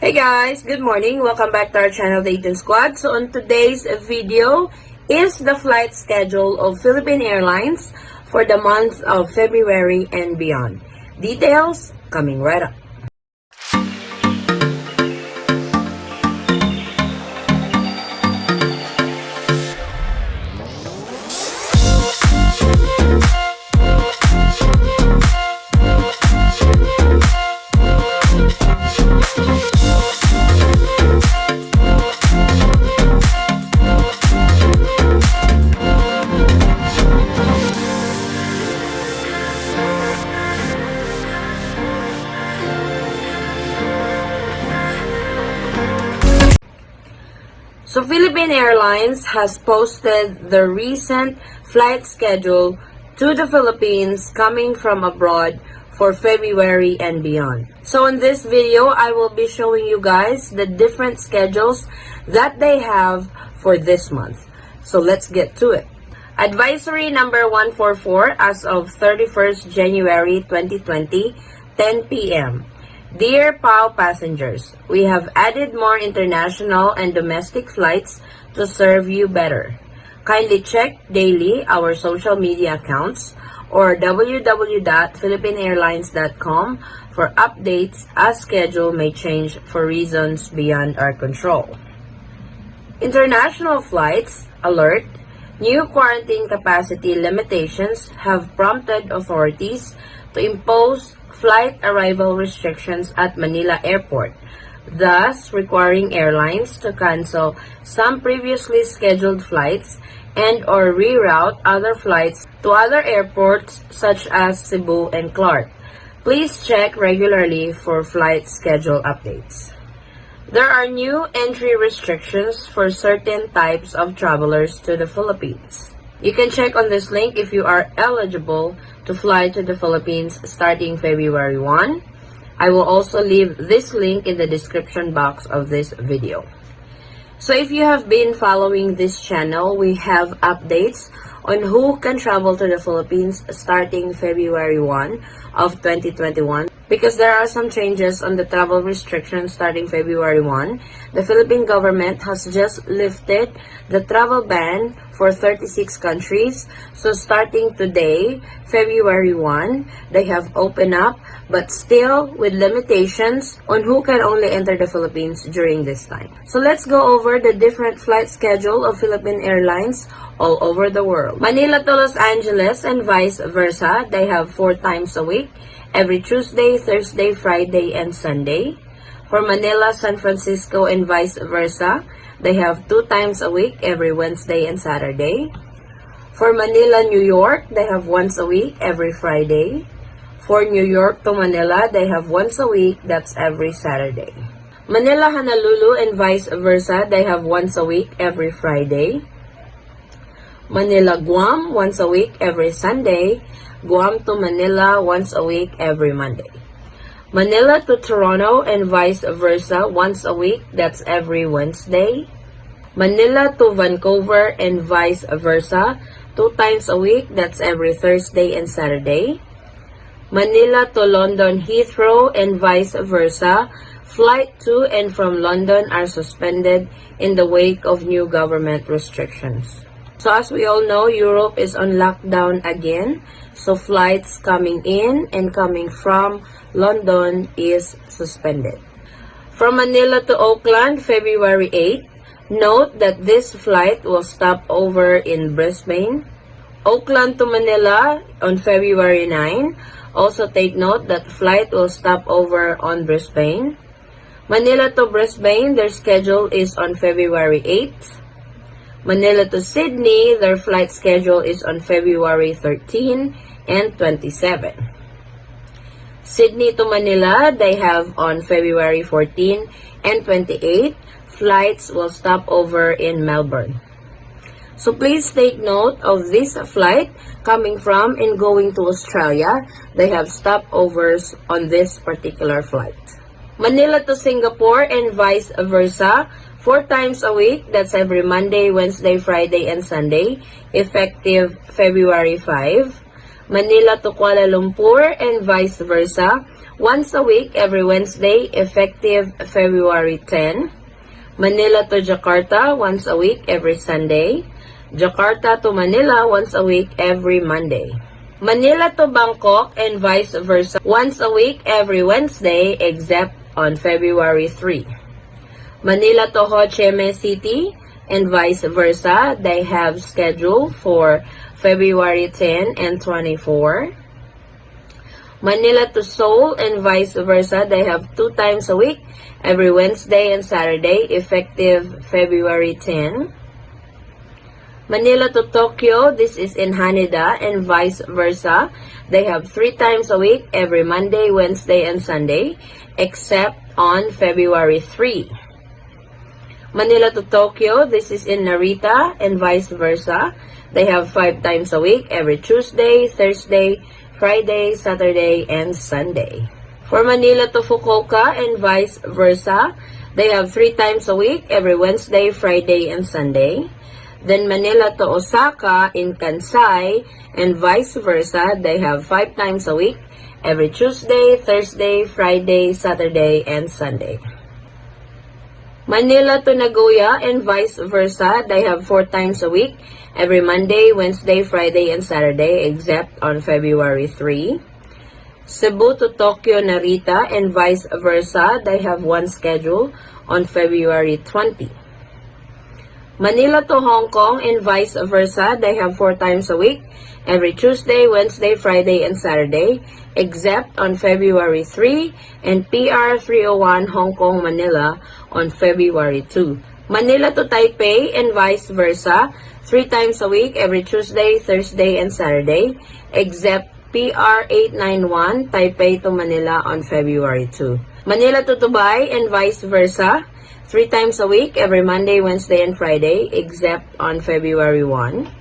Hey guys, good morning. Welcome back to our channel, The 18 Squad. So on today's video is the flight schedule of Philippine Airlines for the month of February and beyond. Details coming right up. So Philippine Airlines has posted the recent flight schedule to the Philippines coming from abroad for February and beyond. So in this video, I will be showing you guys the different schedules that they have for this month. So let's get to it. Advisory number 144 as of 31st January 2020, 10 p.m. Dear PAO passengers, we have added more international and domestic flights to serve you better. Kindly check daily our social media accounts or www.philippineairlines.com for updates as schedule may change for reasons beyond our control. International flights, alert! New quarantine capacity limitations have prompted authorities to impose flight arrival restrictions at Manila Airport, thus requiring airlines to cancel some previously scheduled flights and or reroute other flights to other airports such as Cebu and Clark. Please check regularly for flight schedule updates. There are new entry restrictions for certain types of travelers to the Philippines. You can check on this link if you are eligible to fly to the Philippines starting February 1. I will also leave this link in the description box of this video. So if you have been following this channel, we have updates on who can travel to the Philippines starting February 1 of 2021. Because there are some changes on the travel restrictions starting February 1, the Philippine government has just lifted the travel ban for 36 countries. So starting today, February 1, they have opened up, but still with limitations on who can only enter the Philippines during this time. So let's go over the different flight schedule of Philippine Airlines all over the world. Manila to Los Angeles and vice versa, they have 4 times a week, every Tuesday, Thursday, Friday, and Sunday. For Manila, San Francisco, and vice versa, they have 2 times a week, every Wednesday and Saturday. For Manila, New York, they have once a week, every Friday. For New York to Manila, they have once a week, that's every Saturday. Manila, Honolulu, and vice versa, they have once a week, every Friday. Manila, Guam, once a week, every Sunday. Guam to Manila, once a week, every Monday. Manila to Toronto and vice versa, once a week, that's every Wednesday. Manila to Vancouver and vice versa, 2 times a week, that's every Thursday and Saturday. Manila to London Heathrow and vice versa, flight to and from London are suspended in the wake of new government restrictions. So as we all know, Europe is on lockdown again. So flights coming in and coming from London is suspended. From Manila to Auckland, February 8, note that this flight will stop over in Brisbane. Auckland to Manila on February 9. Also take note that flight will stop over on Brisbane. Manila to Brisbane, their schedule is on February 8. Manila to Sydney, their flight schedule is on February 13 and 27. Sydney to Manila, they have on February 14 and 28. Flights will stop over in Melbourne. So please take note of this flight coming from and going to Australia. They have stopovers on this particular flight. Manila to Singapore and vice versa, 4 times a week, that's every Monday, Wednesday, Friday, and Sunday, effective February 5. Manila to Kuala Lumpur and vice versa, Once a week every Wednesday, effective February 10. Manila to Jakarta once a week every Sunday. Jakarta to Manila once a week every Monday. Manila to Bangkok and vice versa once a week every Wednesday except on February 3. Manila to Ho Chi Minh City and vice versa, they have scheduled for February 10 and 24. Manila to Seoul and vice versa, they have 2 times a week, every Wednesday and Saturday, effective February 10. Manila to Tokyo, this is in Haneda, and vice versa, they have 3 times a week, every Monday, Wednesday, and Sunday, except on February 3. Manila to Tokyo, this is in Narita, and vice versa, they have 5 times a week, every Tuesday, Thursday, Friday, Saturday, and Sunday. For Manila to Fukuoka and vice versa, they have 3 times a week, every Wednesday, Friday, and Sunday. Then Manila to Osaka in Kansai and vice versa, they have 5 times a week, every Tuesday, Thursday, Friday, Saturday, and Sunday. Manila to Nagoya and vice versa, they have 4 times a week, every Monday, Wednesday, Friday, and Saturday, except on February 3. Cebu to Tokyo Narita and vice versa, they have 1 schedule on February 20. Manila to Hong Kong and vice versa, they have 4 times a week, every Tuesday, Wednesday, Friday, and Saturday, except on February 3 and PR 301 Hong Kong, Manila on February 2. Manila to Taipei and vice versa, 3 times a week, every Tuesday, Thursday, and Saturday, except PR 891 Taipei to Manila on February 2. Manila to Dubai and vice versa, 3 times a week, every Monday, Wednesday, and Friday, except on February 1.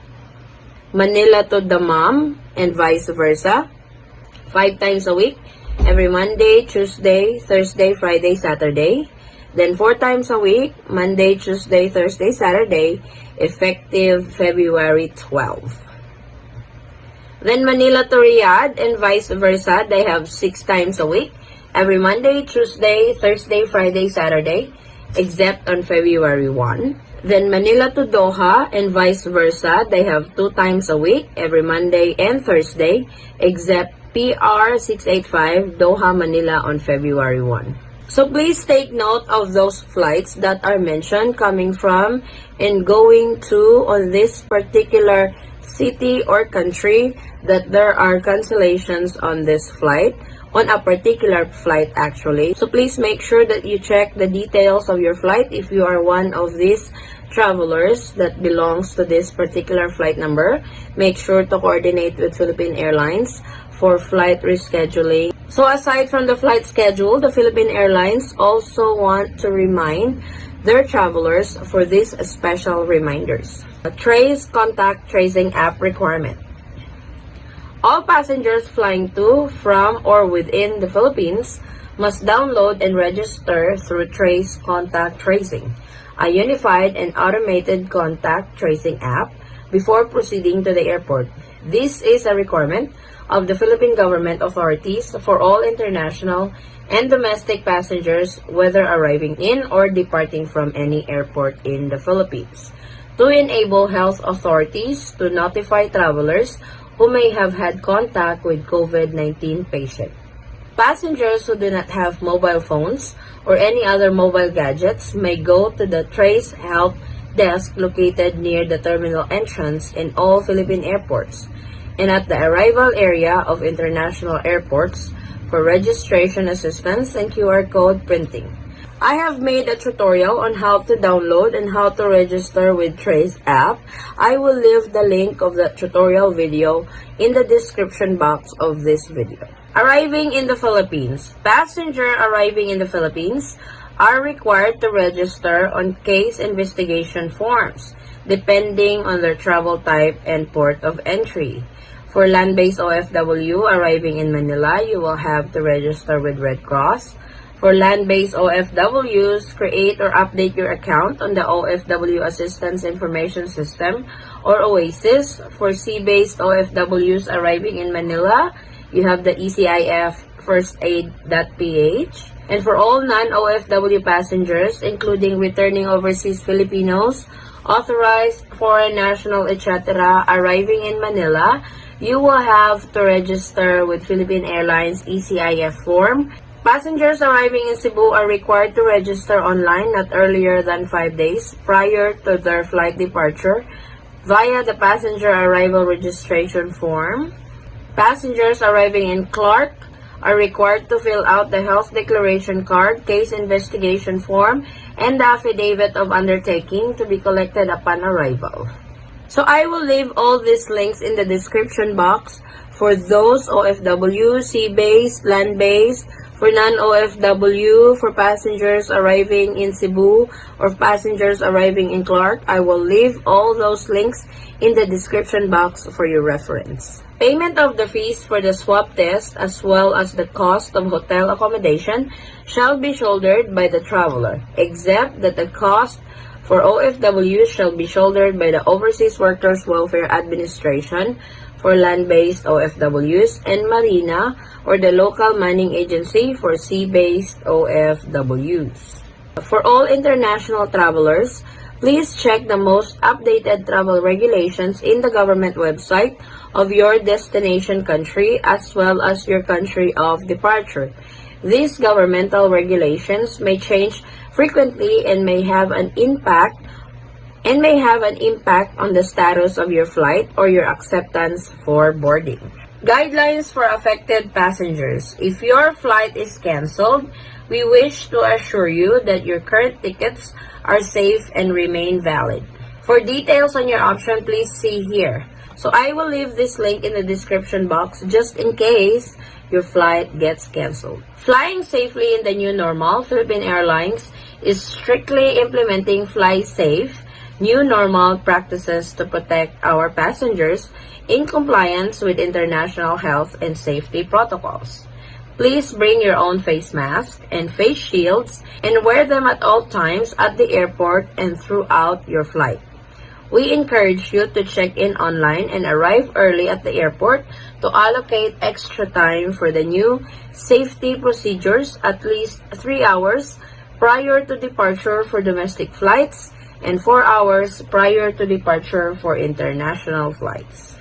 Manila to Dammam and vice versa, 5 times a week, every Monday, Tuesday, Thursday, Friday, Saturday. Then 4 times a week, Monday, Tuesday, Thursday, Saturday, effective February 12. Then Manila to Riyadh and vice versa, they have 6 times a week, every Monday, Tuesday, Thursday, Friday, Saturday, except on February 1. Then Manila to Doha and vice versa, they have 2 times a week, every Monday and Thursday, except PR 685 Doha, Manila on February 1. So please take note of those flights that are mentioned coming from and going to on this particular city or country, that there are cancellations on this flight, on a particular flight actually. So please make sure that you check the details of your flight if you are one of these travelers that belongs to this particular flight number. Make sure to coordinate with Philippine Airlines for flight rescheduling. So aside from the flight schedule, the Philippine Airlines also want to remind their travelers for these special reminders. A Trace contact tracing app requirement. All passengers flying to, from, or within the Philippines must download and register through Trace Contact Tracing, a unified and automated contact tracing app, before proceeding to the airport. This is a requirement of the Philippine government authorities for all international and domestic passengers, whether arriving in or departing from any airport in the Philippines, to enable health authorities to notify travelers who may have had contact with COVID-19 patient. Passengers who do not have mobile phones or any other mobile gadgets may go to the Trace Help Desk located near the terminal entrance in all Philippine airports and at the arrival area of international airports for registration assistance and QR code printing. I have made a tutorial on how to download and how to register with Trace app. I will leave the link of the tutorial video in the description box of this video. Arriving in the Philippines. Passengers arriving in the Philippines are required to register on case investigation forms, depending on their travel type and port of entry. For land-based OFW arriving in Manila, you will have to register with Red Cross. For land-based OFWs, create or update your account on the OFW Assistance Information System or OASIS. For sea-based OFWs arriving in Manila, you have the ECIF firstaid.ph. And for all non-OFW passengers, including returning overseas Filipinos, authorized foreign national, etc., arriving in Manila, you will have to register with Philippine Airlines ECIF form. Passengers arriving in Cebu are required to register online not earlier than 5 days prior to their flight departure via the passenger arrival registration form. Passengers arriving in Clark are required to fill out the health declaration card, case investigation form, and the affidavit of undertaking to be collected upon arrival. So I will leave all these links in the description box for those OFW, sea-based, land-based, for non-OFW, for passengers arriving in Cebu, or passengers arriving in Clark. I will leave all those links in the description box for your reference. Payment of the fees for the swab test as well as the cost of hotel accommodation shall be shouldered by the traveler, except that the cost for OFW shall be shouldered by the Overseas Workers Welfare Administration for land-based OFWs and Marina or the local manning agency for sea-based OFWs. For all international travelers, please check the most updated travel regulations in the government website of your destination country as well as your country of departure. These governmental regulations may change frequently and may have an impact on the status of your flight or your acceptance for boarding. Guidelines for affected passengers. If your flight is canceled, we wish to assure you that your current tickets are safe and remain valid. For details on your option, please see here. So I will leave this link in the description box just in case your flight gets canceled. Flying safely in the new normal, Philippine Airlines is strictly implementing Fly Safe new normal practices to protect our passengers in compliance with international health and safety protocols. Please bring your own face mask and face shields and wear them at all times at the airport and throughout your flight. We encourage you to check in online and arrive early at the airport to allocate extra time for the new safety procedures at least 3 hours prior to departure for domestic flights and 4 hours prior to departure for international flights.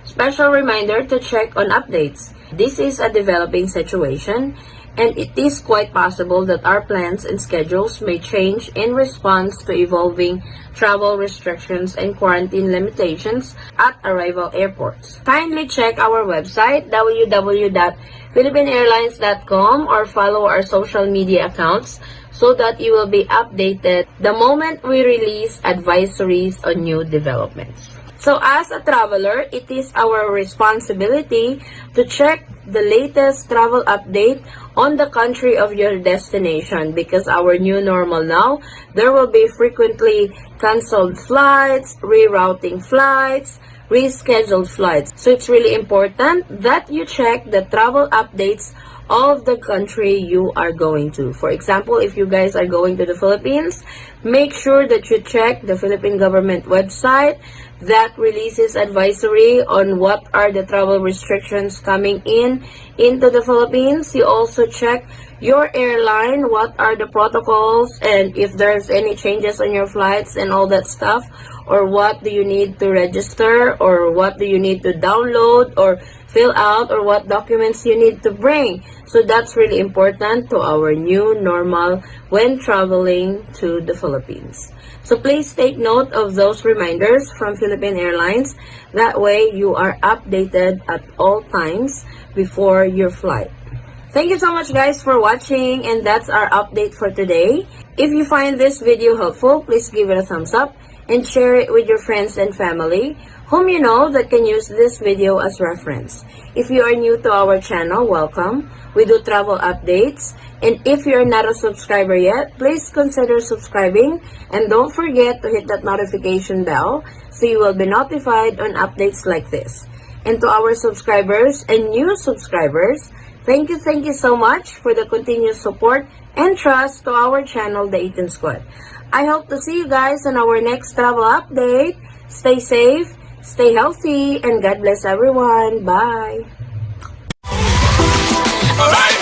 Special reminder to check on updates. This is a developing situation, and it is quite possible that our plans and schedules may change in response to evolving travel restrictions and quarantine limitations at arrival airports. Kindly check our website, www.philippineairlines.com, or follow our social media accounts so that you will be updated the moment we release advisories on new developments. So as a traveler, it is our responsibility to check the latest travel update on the country of your destination, because our new normal now, there will be frequently canceled flights, rerouting flights, rescheduled flights. So it's really important that you check the travel updates of the country you are going to. For example, if you guys are going to the Philippines, make sure that you check the Philippine government website that releases advisory on what are the travel restrictions coming into the Philippines. You also check your airline, what are the protocols, and if there's any changes on your flights and all that stuff, or what do you need to register, or what do you need to download or fill out, or what documents you need to bring. So that's really important to our new normal when traveling to the Philippines. So please take note of those reminders from Philippine Airlines. That way you are updated at all times before your flight. Thank you so much guys for watching, and that's our update for today. If you find this video helpful, please give it a thumbs up and share it with your friends and family whom you know that can use this video as reference. If you are new to our channel, welcome. We do travel updates, and if you're not a subscriber yet, please consider subscribing, and don't forget to hit that notification bell so you will be notified on updates like this. And to our subscribers and new subscribers, thank you so much for the continuous support and trust to our channel, The Eaton Squad. I hope to see you guys on our next travel update. Stay safe, stay healthy, and God bless everyone. Bye! Alright.